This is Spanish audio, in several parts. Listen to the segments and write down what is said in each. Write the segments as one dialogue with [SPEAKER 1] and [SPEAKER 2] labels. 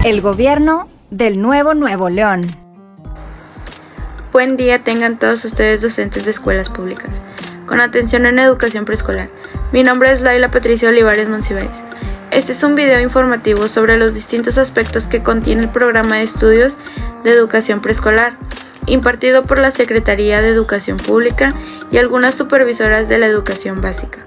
[SPEAKER 1] El gobierno del Nuevo León.
[SPEAKER 2] Buen día tengan todos ustedes docentes de escuelas públicas, con atención en educación preescolar. Mi nombre es Laila Patricia Olivares Monsiváis. Este es un video informativo sobre los distintos aspectos que contiene el programa de estudios de educación preescolar, impartido por la Secretaría de Educación Pública y algunas supervisoras de la educación básica.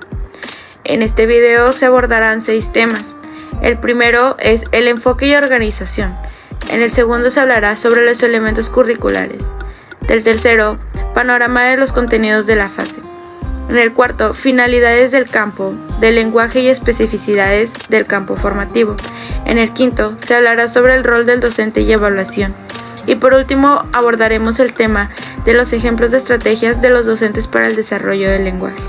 [SPEAKER 2] En este video se abordarán 6 temas. El primero es el enfoque y organización. En el segundo se hablará sobre los elementos curriculares. Del tercero, panorama de los contenidos de la fase. En el cuarto, finalidades del campo, del lenguaje y especificidades del campo formativo. En el quinto, se hablará sobre el rol del docente y evaluación. Y por último, abordaremos el tema de los ejemplos de estrategias de los docentes para el desarrollo del lenguaje.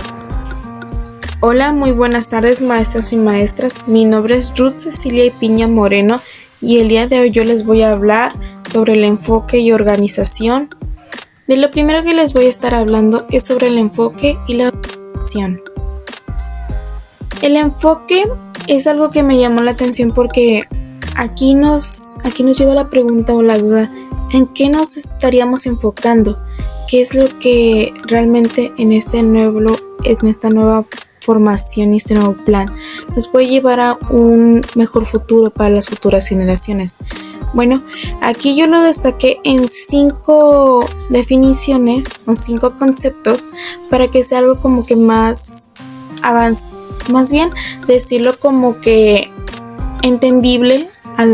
[SPEAKER 3] Hola, muy buenas tardes maestros y maestras. Mi nombre es Ruth Cecilia Piña Moreno y el día de hoy yo les voy a hablar sobre el enfoque y organización. De lo primero que les voy a estar hablando es sobre el enfoque y la organización. El enfoque es algo que me llamó la atención porque aquí nos lleva la pregunta o la duda: ¿en qué nos estaríamos enfocando? ¿Qué es lo que realmente en esta nueva formación y este nuevo plan nos puede llevar a un mejor futuro para las futuras generaciones? Bueno, aquí yo lo destaqué en 5 definiciones o 5 conceptos para que sea algo como que más más bien decirlo como que entendible a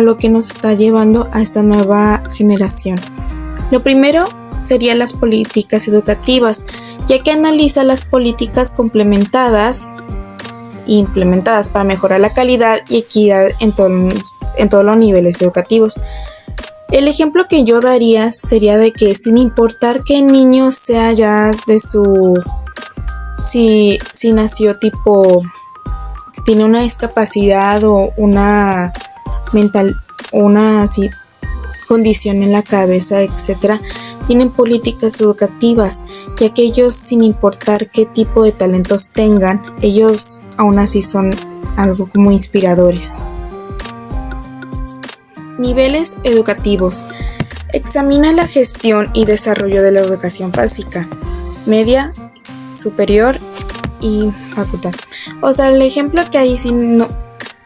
[SPEAKER 3] lo que nos está llevando a esta nueva generación. Lo primero sería las políticas educativas, ya que analiza las políticas complementadas e implementadas para mejorar la calidad y equidad en todos los niveles educativos. El ejemplo que yo daría sería de que sin importar qué niño sea ya de si nació tipo tiene una discapacidad o una condición en la cabeza, etcétera, tienen políticas educativas, ya que ellos, sin importar qué tipo de talentos tengan, ellos aún así son algo como inspiradores. Niveles educativos. Examina la gestión y desarrollo de la educación básica, media, superior y facultad. O sea, el ejemplo que ahí sí no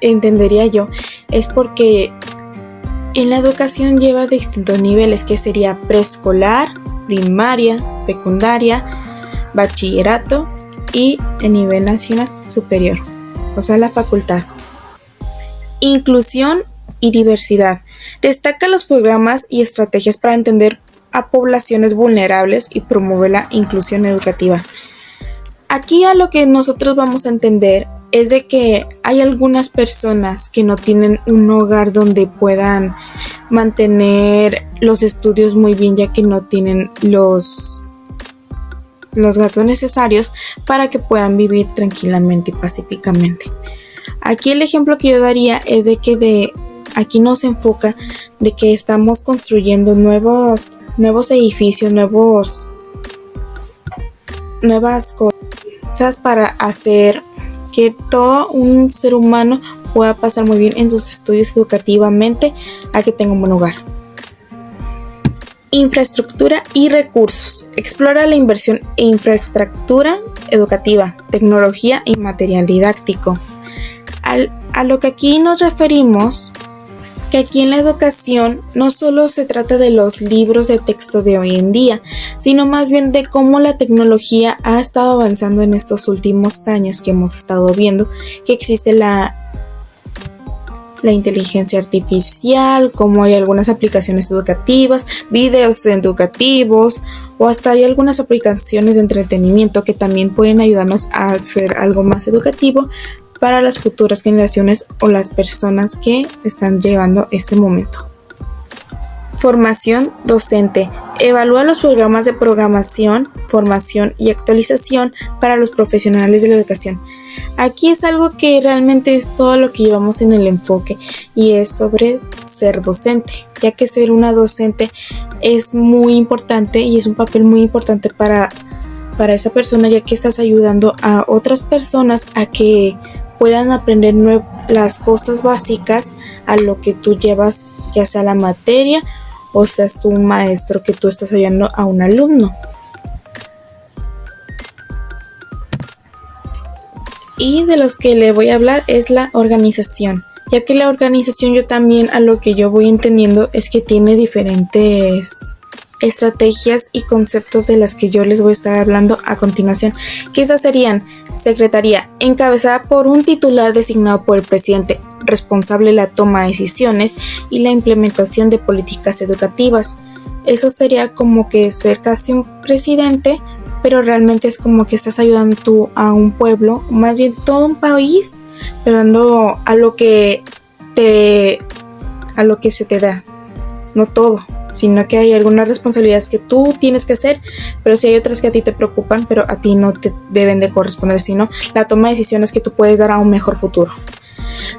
[SPEAKER 3] entendería yo es porque en la educación lleva distintos niveles, que sería preescolar, primaria, secundaria, bachillerato y el nivel nacional superior, o sea, la facultad. Inclusión y diversidad. Destaca los programas y estrategias para entender a poblaciones vulnerables y promover la inclusión educativa. Aquí a lo que nosotros vamos a entender es de que hay algunas personas que no tienen un hogar donde puedan mantener los estudios muy bien, ya que no tienen los gastos necesarios para que puedan vivir tranquilamente y pacíficamente. Aquí el ejemplo que yo daría es de que aquí nos enfoca de que estamos construyendo nuevos edificios, nuevas cosas para hacer que todo un ser humano pueda pasar muy bien en sus estudios educativamente, a que tenga un buen hogar. Infraestructura y recursos. Explora la inversión en infraestructura educativa, tecnología y material didáctico. A lo que aquí nos referimos, que aquí en la educación no solo se trata de los libros de texto de hoy en día, sino más bien de cómo la tecnología ha estado avanzando en estos últimos años, que hemos estado viendo que existe la inteligencia artificial, como hay algunas aplicaciones educativas, videos educativos, o hasta hay algunas aplicaciones de entretenimiento que también pueden ayudarnos a hacer algo más educativo para las futuras generaciones o las personas que están llevando este momento. Formación docente. Evalúa los programas de programación, formación y actualización para los profesionales de la educación. Aquí es algo que realmente es todo lo que llevamos en el enfoque, y es sobre ser docente, ya que ser una docente es muy importante y es un papel muy importante para esa persona, ya que estás ayudando a otras personas a que puedan aprender las cosas básicas a lo que tú llevas, ya sea la materia o seas tú un maestro que tú estás ayudando a un alumno. Y de los que le voy a hablar es la organización, ya que la organización yo también a lo que yo voy entendiendo es que tiene diferentes estrategias y conceptos de las que yo les voy a estar hablando a continuación, que esas serían: secretaría, encabezada por un titular designado por el presidente, responsable de la toma de decisiones y la implementación de políticas educativas. Eso sería como que ser casi un presidente, pero realmente es como que estás ayudando tú a un pueblo, más bien todo un país, pero dando a lo que se te da, no todo, sino que hay algunas responsabilidades que tú tienes que hacer, pero sí hay otras que a ti te preocupan, pero a ti no te deben de corresponder, sino la toma de decisiones que tú puedes dar a un mejor futuro.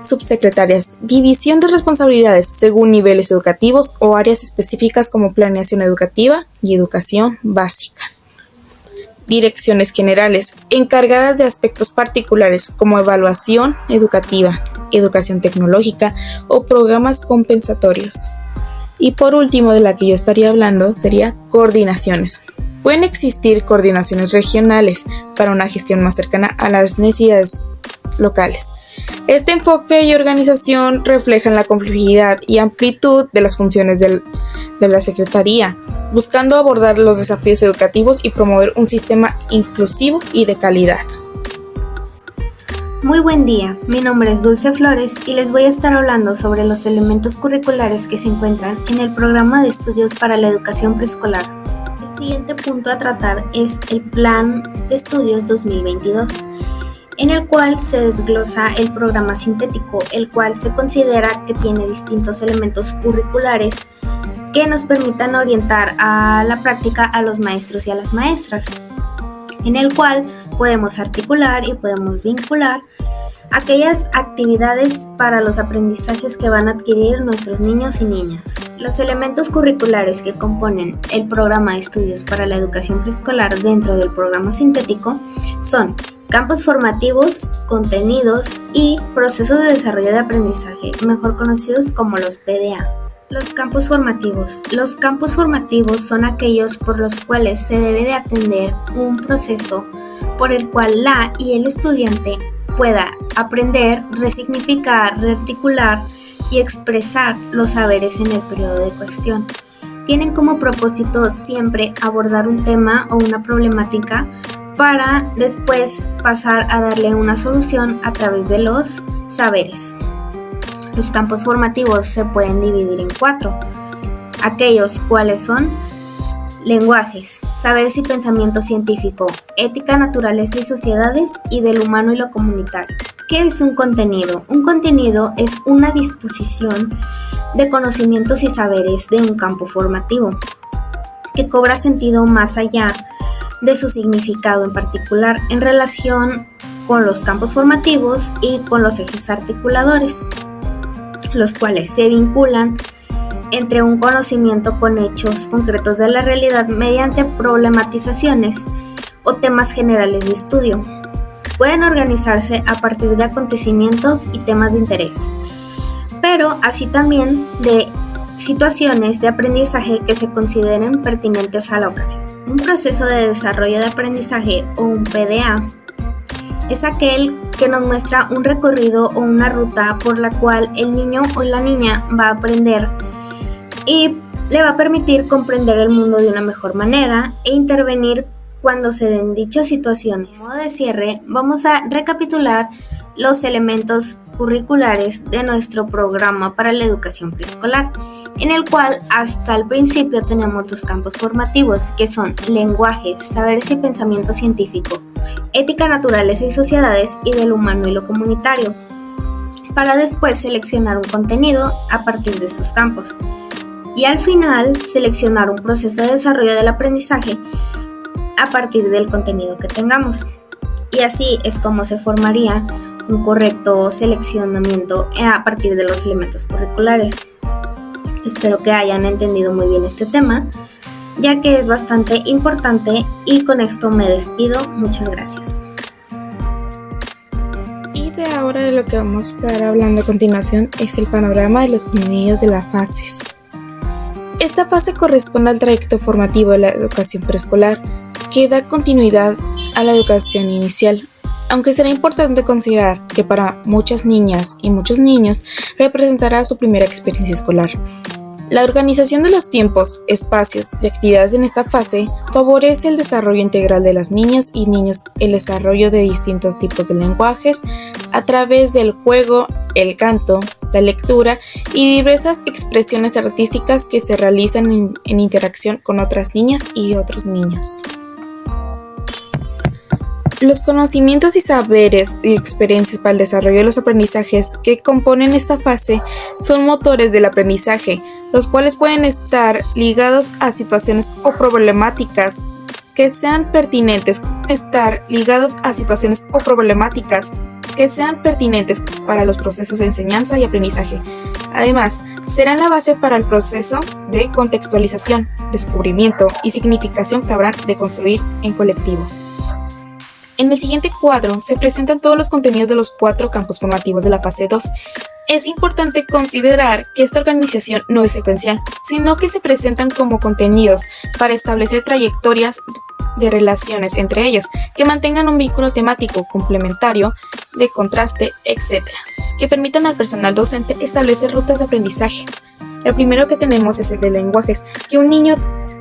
[SPEAKER 3] Subsecretarias, división de responsabilidades según niveles educativos o áreas específicas como planeación educativa y educación básica. Direcciones generales, encargadas de aspectos particulares como evaluación educativa, educación tecnológica o programas compensatorios. Y por último, de la que yo estaría hablando, sería coordinaciones. Pueden existir coordinaciones regionales para una gestión más cercana a las necesidades locales. Este enfoque y organización reflejan la complejidad y amplitud de las funciones de la Secretaría, buscando abordar los desafíos educativos y promover un sistema inclusivo y de calidad.
[SPEAKER 4] Muy buen día, mi nombre es Dulce Flores y les voy a estar hablando sobre los elementos curriculares que se encuentran en el programa de estudios para la educación preescolar. El siguiente punto a tratar es el Plan de Estudios 2022, en el cual se desglosa el programa sintético, el cual se considera que tiene distintos elementos curriculares que nos permitan orientar a la práctica a los maestros y a las maestras, en el cual podemos articular y podemos vincular aquellas actividades para los aprendizajes que van a adquirir nuestros niños y niñas. Los elementos curriculares que componen el programa de estudios para la educación preescolar dentro del programa sintético son campos formativos, contenidos y procesos de desarrollo de aprendizaje, mejor conocidos como los PDA. Los campos formativos. Los campos formativos son aquellos por los cuales se debe de atender un proceso por el cual la y el estudiante pueda aprender, resignificar, rearticular y expresar los saberes en el periodo de cuestión. Tienen como propósito siempre abordar un tema o una problemática para después pasar a darle una solución a través de los saberes. Los campos formativos se pueden dividir en 4, aquellos cuales son lenguajes, saberes y pensamiento científico, ética, naturaleza y sociedades y del humano y lo comunitario. ¿Qué es un contenido? Un contenido es una disposición de conocimientos y saberes de un campo formativo que cobra sentido más allá de su significado en particular en relación con los campos formativos y con los ejes articuladores, los cuales se vinculan entre un conocimiento con hechos concretos de la realidad mediante problematizaciones o temas generales de estudio. Pueden organizarse a partir de acontecimientos y temas de interés, pero así también de situaciones de aprendizaje que se consideren pertinentes a la ocasión. Un proceso de desarrollo de aprendizaje o un PDA es aquel que nos muestra un recorrido o una ruta por la cual el niño o la niña va a aprender y le va a permitir comprender el mundo de una mejor manera e intervenir cuando se den dichas situaciones. Como de cierre, vamos a recapitular los elementos curriculares de nuestro programa para la educación preescolar, en el cual hasta el principio tenemos los campos formativos, que son lenguajes, saberes y pensamiento científico, ética, naturaleza y sociedades y del humano y lo comunitario, para después seleccionar un contenido a partir de estos campos. Y al final, seleccionar un proceso de desarrollo del aprendizaje a partir del contenido que tengamos. Y así es como se formaría un correcto seleccionamiento a partir de los elementos curriculares. Espero que hayan entendido muy bien este tema, ya que es bastante importante, y con esto me despido. Muchas gracias.
[SPEAKER 3] Y Y de ahora de lo que vamos a estar hablando a continuación es el panorama de los contenidos de las fases. Esta fase corresponde al trayecto formativo de la educación preescolar, que da continuidad a la educación inicial, aunque será importante considerar que para muchas niñas y muchos niños representará su primera experiencia escolar. La organización de los tiempos, espacios y actividades en esta fase favorece el desarrollo integral de las niñas y niños, el desarrollo de distintos tipos de lenguajes a través del juego, el canto, la lectura y diversas expresiones artísticas que se realizan en interacción con otras niñas y otros niños. Los conocimientos y saberes y experiencias para el desarrollo de los aprendizajes que componen esta fase son motores del aprendizaje, los cuales pueden estar ligados a situaciones o problemáticas que sean pertinentes para los procesos de enseñanza y aprendizaje. Además, serán la base para el proceso de contextualización, descubrimiento y significación que habrán de construir en colectivo. En el siguiente cuadro se presentan todos los contenidos de los 4 campos formativos de la fase 2. Es importante considerar que esta organización no es secuencial, sino que se presentan como contenidos para establecer trayectorias de relaciones entre ellos, que mantengan un vínculo temático complementario, de contraste, etc., que permitan al personal docente establecer rutas de aprendizaje. El primero que tenemos es el de lenguajes, que un niño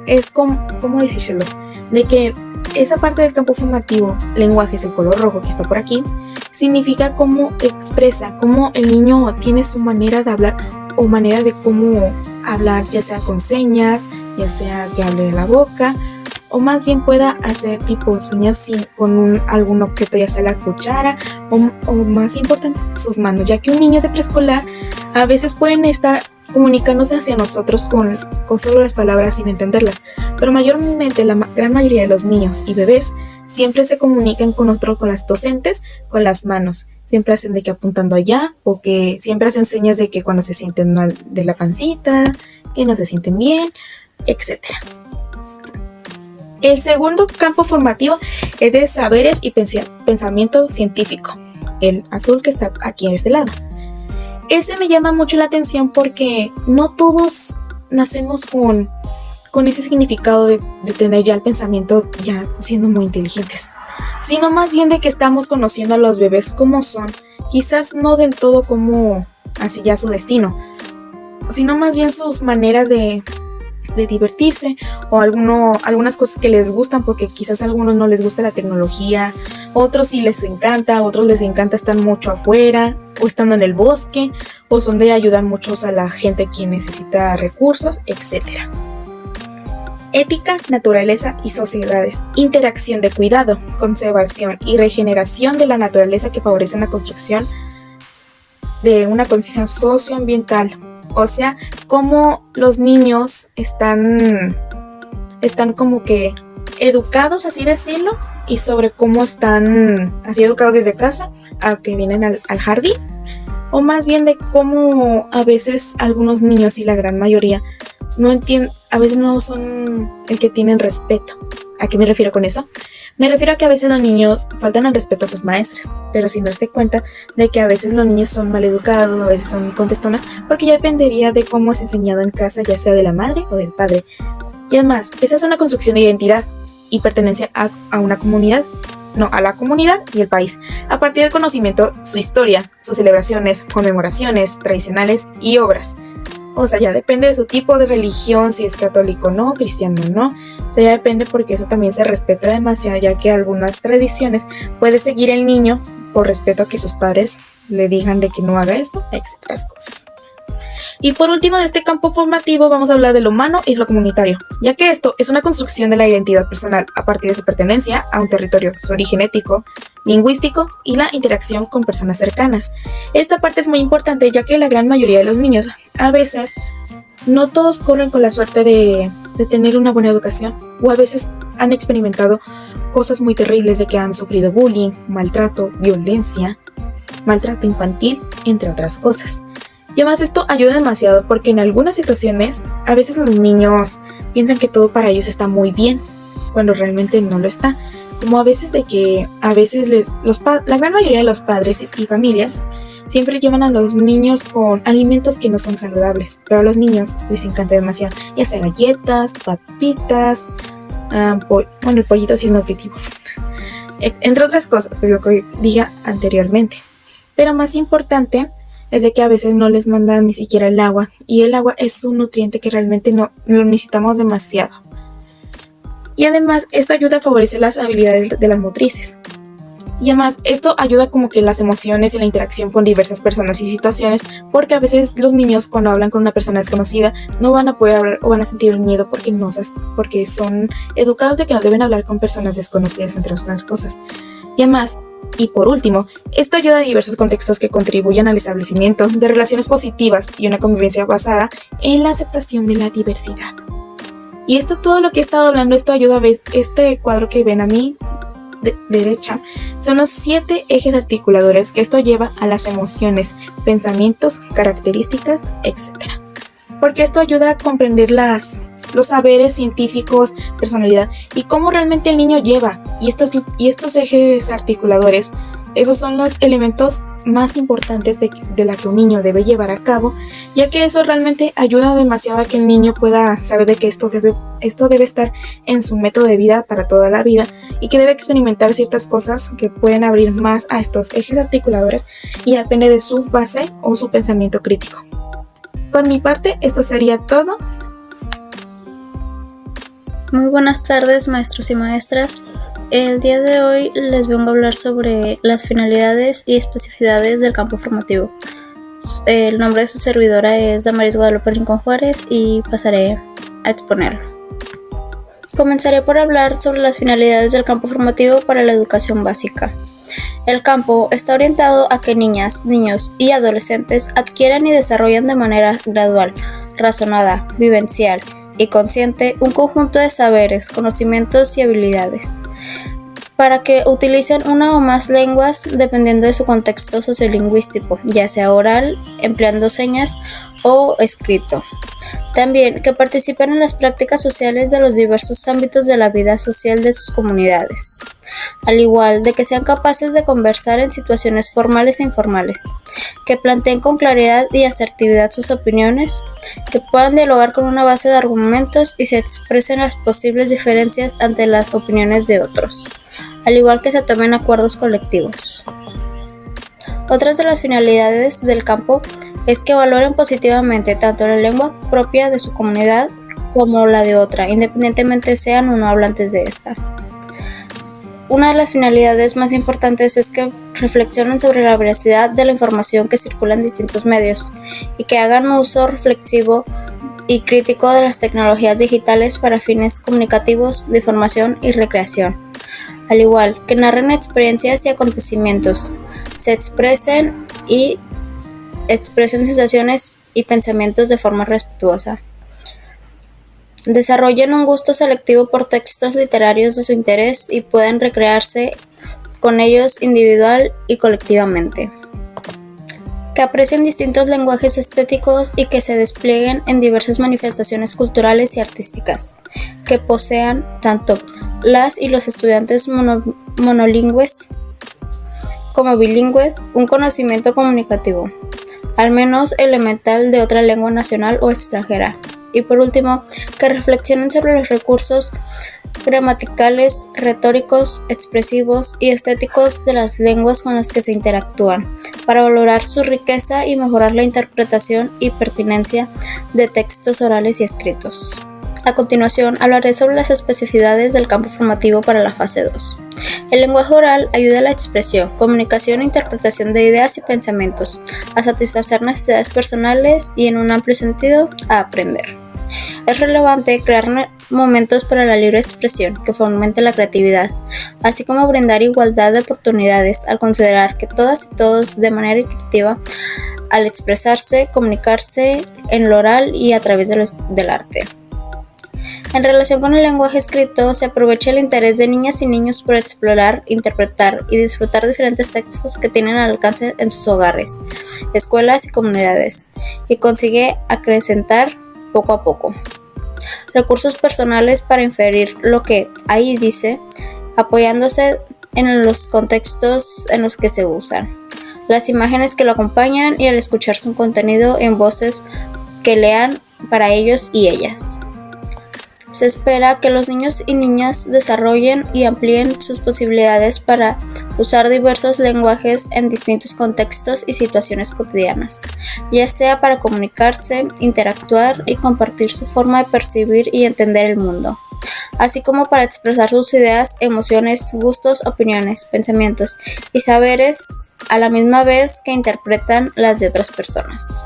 [SPEAKER 3] es como, ¿cómo decírselos? De que esa parte del campo formativo, lenguajes en color rojo que está por aquí, significa cómo expresa, cómo el niño tiene su manera de hablar o manera de cómo hablar, ya sea con señas, ya sea que hable de la boca, o más bien pueda hacer tipo señas con algún objeto, ya sea la cuchara, o más importante, sus manos, ya que un niño de preescolar a veces pueden estar comunicándose hacia nosotros con solo las palabras sin entenderlas, pero mayormente la gran mayoría de los niños y bebés siempre se comunican con nosotros, con las docentes, con las manos. Siempre hacen de que apuntando allá, o que siempre hacen señas de que cuando se sienten mal de la pancita, que no se sienten bien, etc. El segundo campo formativo es de saberes y pensamiento científico, el azul que está aquí a este lado. Ese me llama mucho la atención porque no todos nacemos con ese significado de tener ya el pensamiento ya siendo muy inteligentes, sino más bien de que estamos conociendo a los bebés como son, quizás no del todo como así ya su destino, sino más bien sus maneras de divertirse o algunas cosas que les gustan, porque quizás a algunos no les gusta la tecnología, otros sí les encanta, a otros les encanta estar mucho afuera o estando en el bosque, o son de ayudar mucho a la gente que necesita recursos, etc. Ética, naturaleza y sociedades. Interacción de cuidado, conservación y regeneración de la naturaleza que favorece una construcción de una conciencia socioambiental. O sea, cómo los niños están como que educados, así decirlo, y sobre cómo están así educados desde casa a que vienen al jardín, o más bien de cómo a veces algunos niños y la gran mayoría no entienden, a veces no son el que tienen respeto. ¿A qué me refiero con eso? Me refiero a que a veces los niños faltan al respeto a sus maestras, pero sin darse cuenta de que a veces los niños son mal educados, a veces son contestonas, porque ya dependería de cómo es enseñado en casa, ya sea de la madre o del padre. Y además, esa es una construcción de identidad y pertenencia a una comunidad, no, a la comunidad y el país, a partir del conocimiento, su historia, sus celebraciones, conmemoraciones tradicionales y obras. O sea, ya depende de su tipo de religión, si es católico o no, cristiano o no. O sea, ya depende, porque eso también se respeta demasiado, ya que algunas tradiciones puede seguir el niño por respeto a que sus padres le digan de que no haga esto, etc. cosas. Y por último, de este campo formativo vamos a hablar de lo humano y lo comunitario, ya que esto es una construcción de la identidad personal a partir de su pertenencia a un territorio, su origen ético, lingüístico y la interacción con personas cercanas. Esta parte es muy importante, ya que la gran mayoría de los niños, a veces, no todos corren con la suerte de tener una buena educación, o a veces han experimentado cosas muy terribles, de que han sufrido bullying, maltrato, violencia, maltrato infantil, entre otras cosas. Y además esto ayuda demasiado, porque en algunas situaciones a veces los niños piensan que todo para ellos está muy bien, cuando realmente no lo está. como a veces la gran mayoría de los padres y familias siempre llevan a los niños con alimentos que no son saludables, pero a los niños les encanta demasiado, ya sea galletas, papitas, el pollito sí es nutritivo, entre otras cosas, de lo que dije anteriormente. Pero más importante es de que a veces no les mandan ni siquiera el agua, y el agua es un nutriente que realmente no lo necesitamos demasiado. Y además esto ayuda a favorecer las habilidades de las motrices. Y además esto ayuda como que las emociones y la interacción con diversas personas y situaciones, porque a veces los niños cuando hablan con una persona desconocida no van a poder hablar o van a sentir el miedo porque son educados de que no deben hablar con personas desconocidas, entre otras cosas. Y además, y por último, esto ayuda a diversos contextos que contribuyen al establecimiento de relaciones positivas y una convivencia basada en la aceptación de la diversidad. Y esto, todo lo que he estado hablando, esto ayuda a ver este cuadro que ven a mi derecha, son los 7 ejes articuladores que esto lleva a las emociones, pensamientos, características, etc. Porque esto ayuda a comprender los saberes científicos, personalidad y cómo realmente el niño lleva. Y estos ejes articuladores, esos son los elementos más importantes de la que un niño debe llevar a cabo, ya que eso realmente ayuda demasiado a que el niño pueda saber de que esto debe estar en su método de vida para toda la vida, y que debe experimentar ciertas cosas que pueden abrir más a estos ejes articuladores, y depende de su base o su pensamiento crítico. Por mi parte, esto sería todo.
[SPEAKER 5] Muy buenas tardes, maestros y maestras. El día de hoy les vengo a hablar sobre las finalidades y especificidades del campo formativo. El nombre de su servidora es Damaris Guadalupe Rincón Juárez y pasaré a exponerlo. Comenzaré por hablar sobre las finalidades del campo formativo para la educación básica. El campo está orientado a que niñas, niños y adolescentes adquieran y desarrollen de manera gradual, razonada, vivencial y consciente un conjunto de saberes, conocimientos y habilidades, para que utilicen una o más lenguas dependiendo de su contexto sociolingüístico, ya sea oral, empleando señas o escrito. También que participen en las prácticas sociales de los diversos ámbitos de la vida social de sus comunidades, al igual de que sean capaces de conversar en situaciones formales e informales, que planteen con claridad y asertividad sus opiniones, que puedan dialogar con una base de argumentos y se expresen las posibles diferencias ante las opiniones de otros, al igual que se tomen acuerdos colectivos. Otras de las finalidades del campo es que valoren positivamente tanto la lengua propia de su comunidad como la de otra, independientemente sean o no hablantes de esta. Una de las finalidades más importantes es que reflexionen sobre la veracidad de la información que circula en distintos medios y que hagan uso reflexivo y crítico de las tecnologías digitales para fines comunicativos, de información y recreación, al igual que narren experiencias y acontecimientos, se expresen sensaciones y pensamientos de forma respetuosa. Desarrollen un gusto selectivo por textos literarios de su interés y pueden recrearse con ellos individual y colectivamente. Que aprecien distintos lenguajes estéticos y que se desplieguen en diversas manifestaciones culturales y artísticas. Que posean tanto las y los estudiantes monolingües como bilingües un conocimiento comunicativo, al menos elemental, de otra lengua nacional o extranjera. Y por último, que reflexionen sobre los recursos gramaticales, retóricos, expresivos y estéticos de las lenguas con las que se interactúan, para valorar su riqueza y mejorar la interpretación y pertinencia de textos orales y escritos. A continuación, hablaré sobre las especificidades del campo formativo para la fase 2. El lenguaje oral ayuda a la expresión, comunicación e interpretación de ideas y pensamientos, a satisfacer necesidades personales y, en un amplio sentido, a aprender. Es relevante crear momentos para la libre expresión que fomente la creatividad, así como brindar igualdad de oportunidades al considerar que todas y todos, de manera equitativa, al expresarse, comunicarse en lo oral y a través del arte. En relación con el lenguaje escrito, se aprovecha el interés de niñas y niños por explorar, interpretar y disfrutar diferentes textos que tienen al alcance en sus hogares, escuelas y comunidades, y consigue acrecentar poco a poco recursos personales para inferir lo que ahí dice, apoyándose en los contextos en los que se usan, las imágenes que lo acompañan y al escuchar su contenido en voces que lean para ellos y ellas. Se espera que los niños y niñas desarrollen y amplíen sus posibilidades para usar diversos lenguajes en distintos contextos y situaciones cotidianas, ya sea para comunicarse, interactuar y compartir su forma de percibir y entender el mundo, así como para expresar sus ideas, emociones, gustos, opiniones, pensamientos y saberes a la misma vez que interpretan las de otras personas.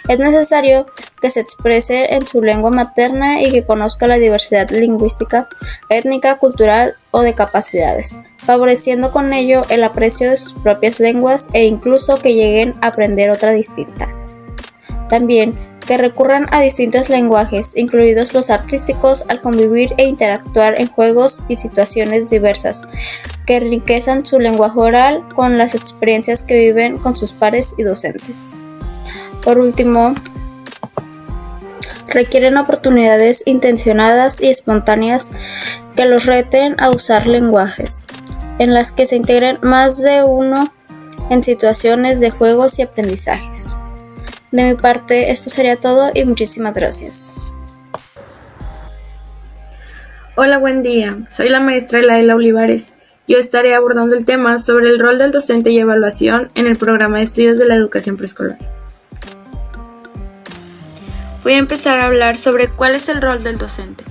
[SPEAKER 5] Es necesario que se exprese en su lengua materna y que conozca la diversidad lingüística, étnica, cultural o de capacidades, favoreciendo con ello el aprecio de sus propias lenguas e incluso que lleguen a aprender otra distinta. También que recurran a distintos lenguajes, incluidos los artísticos, al convivir e interactuar en juegos y situaciones diversas, que enriquezcan su lenguaje oral con las experiencias que viven con sus pares y docentes. Por último, requieren oportunidades intencionadas y espontáneas que los reten a usar lenguajes, en las que se integren más de uno en situaciones de juegos y aprendizajes. De mi parte, esto sería todo y muchísimas gracias.
[SPEAKER 2] Hola, buen día. Soy la maestra Laila Olivares. Yo estaré abordando el tema sobre el rol del docente y evaluación en el programa de estudios de la educación preescolar. Voy a empezar a hablar sobre cuál es el rol del docente.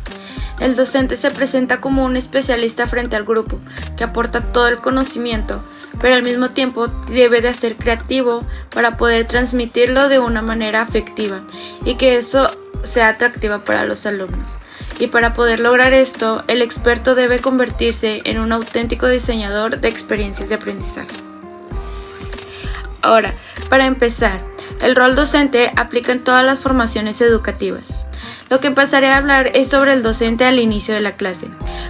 [SPEAKER 2] El docente se presenta como un especialista frente al grupo, que aporta todo el conocimiento, pero al mismo tiempo debe de ser creativo para poder transmitirlo de una manera afectiva y que eso sea atractiva para los alumnos. Y para poder lograr esto, el experto debe convertirse en un auténtico diseñador de experiencias de aprendizaje. Ahora, para empezar, el rol docente aplica en todas las formaciones educativas. Lo que pasaré a hablar es sobre el docente al inicio de la clase,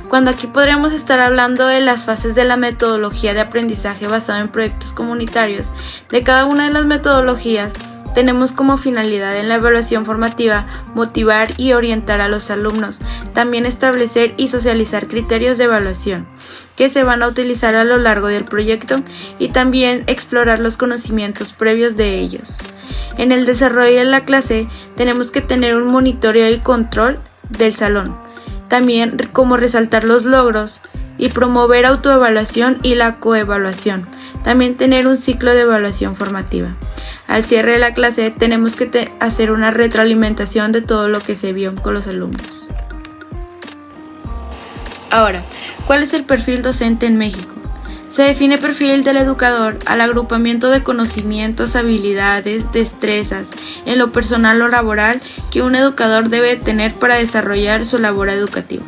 [SPEAKER 2] cuando aquí podríamos estar hablando de las fases de la metodología de aprendizaje basado en proyectos comunitarios. De cada una de las metodologías tenemos como finalidad en la evaluación formativa motivar y orientar a los alumnos, también establecer y socializar criterios de evaluación que se van a utilizar a lo largo del proyecto y también explorar los conocimientos previos de ellos. En el desarrollo de la clase tenemos que tener un monitoreo y control del salón, también como resaltar los logros y promover autoevaluación y la coevaluación, también tener un ciclo de evaluación formativa. Al cierre de la clase tenemos que hacer una retroalimentación de todo lo que se vio con los alumnos. Ahora, ¿cuál es el perfil docente en México? Se define perfil del educador al agrupamiento de conocimientos, habilidades, destrezas, en lo personal o laboral, que un educador debe tener para desarrollar su labor educativa.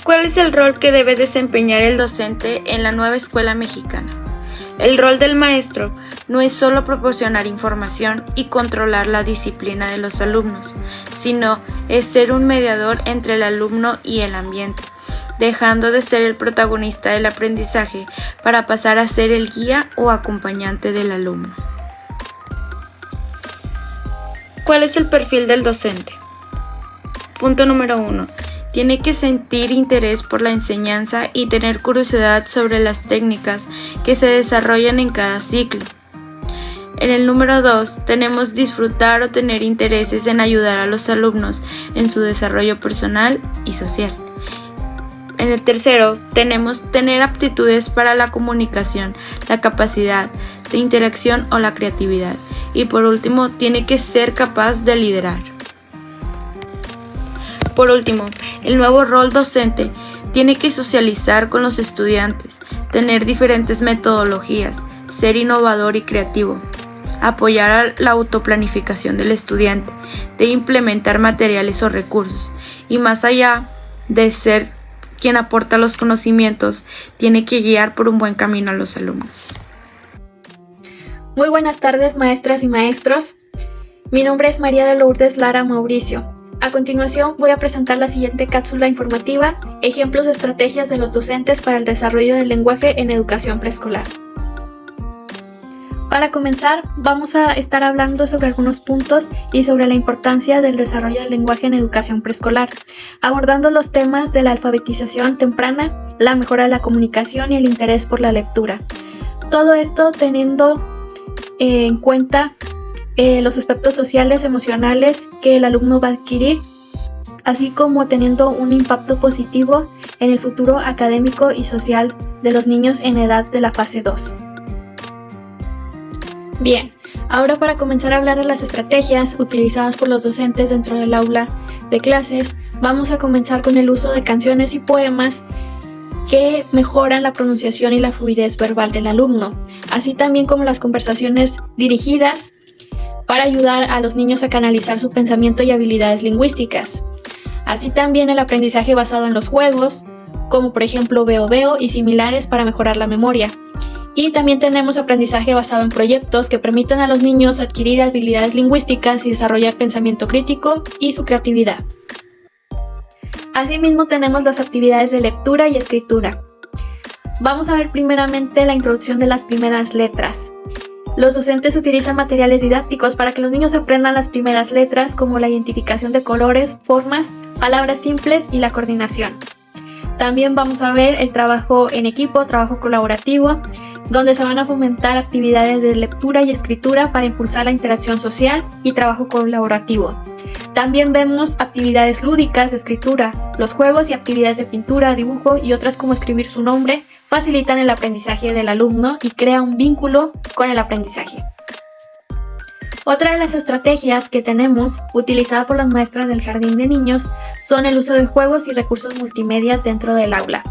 [SPEAKER 2] ¿Cuál es el rol que debe desempeñar el docente en la nueva escuela mexicana? El rol del maestro no es solo proporcionar información y controlar la disciplina de los alumnos, sino es ser un mediador entre el alumno y el ambiente, dejando de ser el protagonista del aprendizaje para pasar a ser el guía o acompañante del alumno. ¿Cuál es el perfil del docente? Punto número 1. Tiene que sentir interés por la enseñanza y tener curiosidad sobre las técnicas que se desarrollan en cada ciclo. En el número 2, tenemos disfrutar o tener intereses en ayudar a los alumnos en su desarrollo personal y social. En el tercero, tenemos tener aptitudes para la comunicación, la capacidad de interacción o la creatividad. Y por último, tiene que ser capaz de liderar. Por último, el nuevo rol docente tiene que socializar con los estudiantes, tener diferentes metodologías, ser innovador y creativo, apoyar a la autoplanificación del estudiante, de implementar materiales o recursos, y más allá de ser quien aporta los conocimientos, tiene que guiar por un buen camino a los alumnos.
[SPEAKER 6] Muy buenas tardes, maestras y maestros. Mi nombre es María de Lourdes Lara Mauricio. A continuación voy a presentar la siguiente cápsula informativa, ejemplos de estrategias de los docentes para el desarrollo del lenguaje en educación preescolar. Para comenzar, vamos a estar hablando sobre algunos puntos y sobre la importancia del desarrollo del lenguaje en educación preescolar, abordando los temas de la alfabetización temprana, la mejora de la comunicación y el interés por la lectura. Todo esto teniendo en cuenta los aspectos sociales, emocionales que el alumno va a adquirir, así como teniendo un impacto positivo en el futuro académico y social de los niños en edad de la fase 2. Bien, ahora para comenzar a hablar de las estrategias utilizadas por los docentes dentro del aula de clases, vamos a comenzar con el uso de canciones y poemas que mejoran la pronunciación y la fluidez verbal del alumno, así también como las conversaciones dirigidas para ayudar a los niños a canalizar su pensamiento y habilidades lingüísticas. Así también el aprendizaje basado en los juegos, como por ejemplo veo y similares para mejorar la memoria. Y también tenemos aprendizaje basado en proyectos que permitan a los niños adquirir habilidades lingüísticas y desarrollar pensamiento crítico y su creatividad. Asimismo tenemos las actividades de lectura y escritura. Vamos a ver primeramente la introducción de las primeras letras. Los docentes utilizan materiales didácticos para que los niños aprendan las primeras letras, como la identificación de colores, formas, palabras simples y la coordinación. También vamos a ver el trabajo en equipo, trabajo colaborativo, donde se van a fomentar actividades de lectura y escritura para impulsar la interacción social y trabajo colaborativo. También vemos actividades lúdicas de escritura, los juegos y actividades de pintura, dibujo y otras como escribir su nombre facilitan el aprendizaje del alumno y crea un vínculo con el aprendizaje. Otra de las estrategias que tenemos, utilizada por las maestras del jardín de niños, son el uso de juegos y recursos multimedia dentro del aula,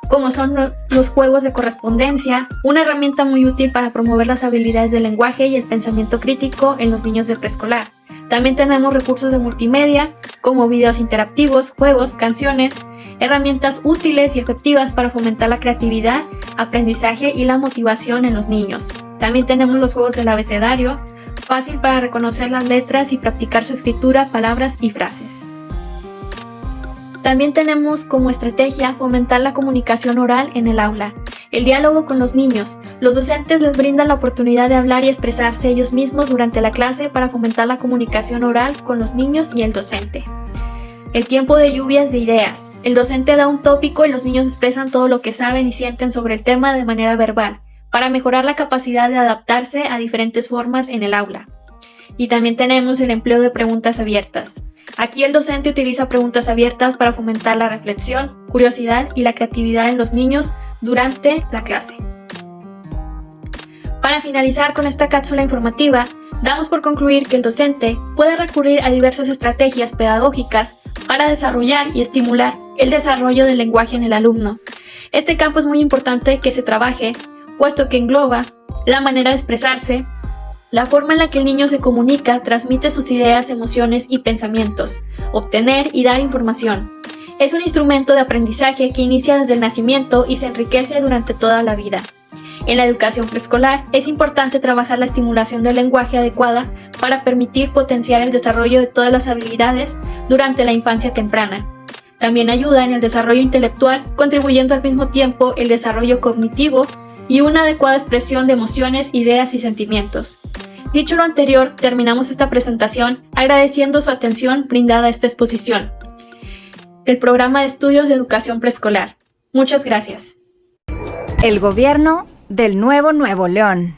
[SPEAKER 6] como son los juegos de correspondencia, una herramienta muy útil para promover las habilidades del lenguaje y el pensamiento crítico en los niños de preescolar. También tenemos recursos de multimedia, como videos interactivos, juegos, canciones, herramientas útiles y efectivas para fomentar la creatividad, aprendizaje y la motivación en los niños. También tenemos los juegos del abecedario, fácil para reconocer las letras y practicar su escritura, palabras y frases. También tenemos como estrategia fomentar la comunicación oral en el aula, el diálogo con los niños. Los docentes les brindan la oportunidad de hablar y expresarse ellos mismos durante la clase para fomentar la comunicación oral con los niños y el docente. El tiempo de lluvias de ideas. El docente da un tópico y los niños expresan todo lo que saben y sienten sobre el tema de manera verbal, para mejorar la capacidad de adaptarse a diferentes formas en el aula. Y también tenemos el empleo de preguntas abiertas. Aquí el docente utiliza preguntas abiertas para fomentar la reflexión, curiosidad y la creatividad en los niños durante la clase. Para finalizar con esta cápsula informativa, damos por concluir que el docente puede recurrir a diversas estrategias pedagógicas para desarrollar y estimular el desarrollo del lenguaje en el alumno. Este campo es muy importante que se trabaje, puesto que engloba la manera de expresarse, la forma en la que el niño se comunica, transmite sus ideas, emociones y pensamientos, obtener y dar información. Es un instrumento de aprendizaje que inicia desde el nacimiento y se enriquece durante toda la vida. En la educación preescolar es importante trabajar la estimulación del lenguaje adecuada para permitir potenciar el desarrollo de todas las habilidades durante la infancia temprana. También ayuda en el desarrollo intelectual, contribuyendo al mismo tiempo el desarrollo cognitivo y una adecuada expresión de emociones, ideas y sentimientos. Dicho lo anterior, terminamos esta presentación agradeciendo su atención brindada a esta exposición del Programa de Estudios de Educación Preescolar. Muchas gracias.
[SPEAKER 1] El Gobierno del Nuevo León.